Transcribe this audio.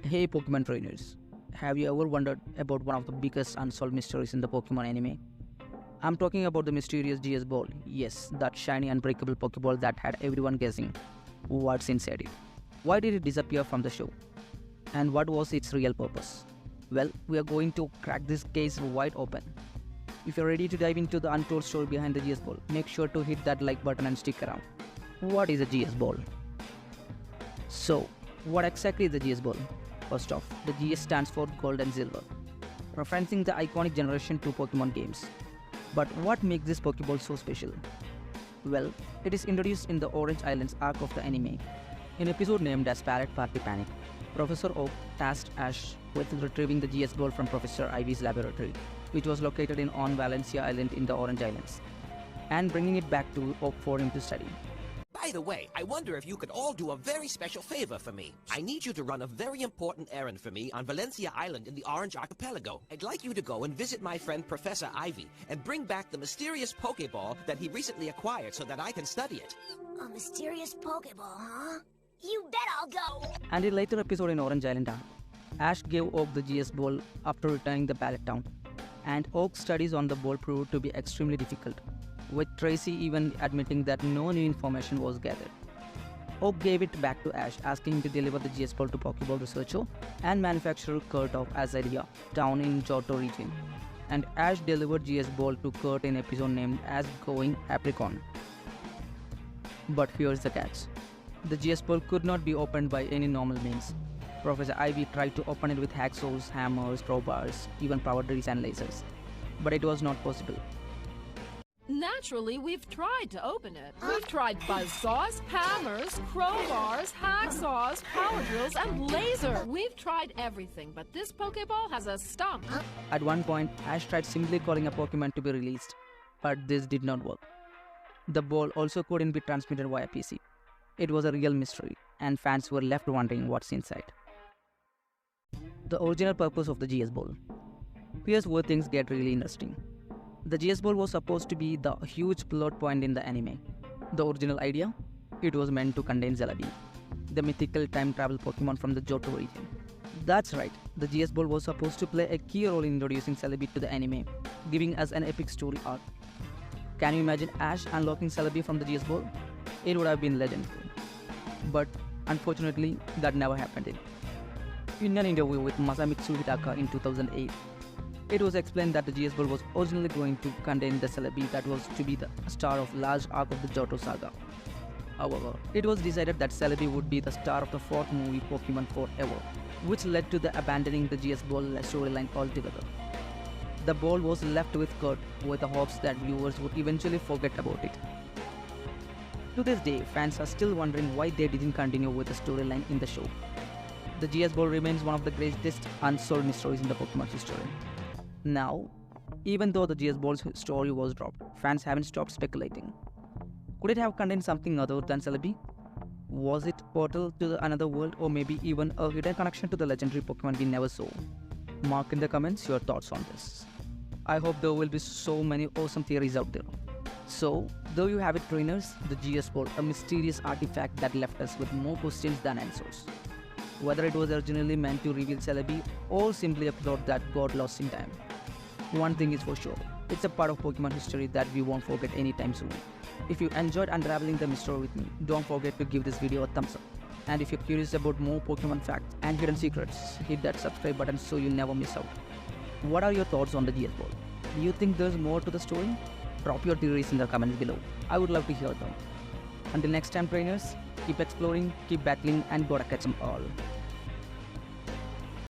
Hey Pokemon trainers, have you ever wondered about one of the biggest unsolved mysteries in the Pokemon anime? I'm talking about the mysterious GS Ball. Yes, that shiny unbreakable Pokeball that had everyone guessing what's inside it. Why did it disappear from the show? And what was its real purpose? Well, we are going to crack this case wide open. If you're ready to dive into the untold story behind the GS Ball, make sure to hit that like button and stick around. What is a GS Ball? So, what exactly is the GS Ball? First off, the GS stands for Gold and Silver, referencing the iconic Generation 2 Pokemon games. But what makes this Pokeball so special? Well, it is introduced in the Orange Islands arc of the anime. In an episode named as Parrot Party Panic, Professor Oak tasked Ash with retrieving the GS Ball from Professor Ivy's laboratory, which was located on Valencia Island in the Orange Islands, and bringing it back to Oak for him to study. By the way, I wonder if you could all do a very special favor for me. I need you to run a very important errand for me on Valencia Island in the Orange Archipelago. I'd like you to go and visit my friend Professor Ivy and bring back the mysterious Pokeball that he recently acquired so that I can study it. A mysterious Pokeball, huh? You bet I'll go! And in a later episode in Orange Island arc, Ash gave Oak the GS Ball after returning the Pallet Town, and Oak's studies on the ball proved to be extremely difficult, with Tracy even admitting that no new information was gathered. Oak gave it back to Ash, asking him to deliver the GS Ball to Pokeball researcher and manufacturer Kurt of Azadia town in Johto region. And Ash delivered GS Ball to Kurt in an episode named as Going Apricot. But here's the catch. The GS Ball could not be opened by any normal means. Professor Ivy tried to open it with hacksaws, hammers, crowbars, even power drills and lasers. But it was not possible. Naturally, we've tried to open it. We've tried buzzsaws, hammers, crowbars, hacksaws, power drills, and laser. We've tried everything, but this Pokeball has a stump. At one point, Ash tried simply calling a Pokemon to be released, but this did not work. The ball also couldn't be transmitted via PC. It was a real mystery, and fans were left wondering what's inside. The original purpose of the GS Ball. Here's where things get really interesting. The GS Ball was supposed to be the huge plot point in the anime. The original idea? It was meant to contain Celebi, the mythical time travel Pokemon from the Johto region. That's right, the GS Ball was supposed to play a key role in introducing Celebi to the anime, giving us an epic story arc. Can you imagine Ash unlocking Celebi from the GS Ball? It would have been legendary. But unfortunately, that never happened. In an interview with Masamitsu Hitaka in 2008, it was explained that the GS Ball was originally going to contain the Celebi that was to be the star of large arc of the Johto saga. However, it was decided that Celebi would be the star of the fourth movie Pokemon Forever, which led to the abandoning the GS Ball storyline altogether. The ball was left with Kurt with the hopes that viewers would eventually forget about it. To this day, fans are still wondering why they didn't continue with the storyline in the show. The GS Ball remains one of the greatest unsolved mysteries in the Pokemon history. Now, even though the GS Ball's story was dropped, fans haven't stopped speculating. Could it have contained something other than Celebi? Was it a portal to another world, or maybe even a hidden connection to the legendary Pokemon we never saw? Mark in the comments your thoughts on this. I hope there will be so many awesome theories out there. So, there you have it trainers, the GS Ball, a mysterious artifact that left us with more questions than answers. Whether it was originally meant to reveal Celebi or simply a plot that got lost in time. One thing is for sure, it's a part of Pokemon history that we won't forget anytime soon. If you enjoyed unraveling the mystery with me, don't forget to give this video a thumbs up. And if you're curious about more Pokemon facts and hidden secrets, hit that subscribe button so you never miss out. What are your thoughts on the GS Ball? Do you think there's more to the story? Drop your theories in the comments below. I would love to hear them. Until next time trainers, keep exploring, keep battling, and gotta catch 'em all.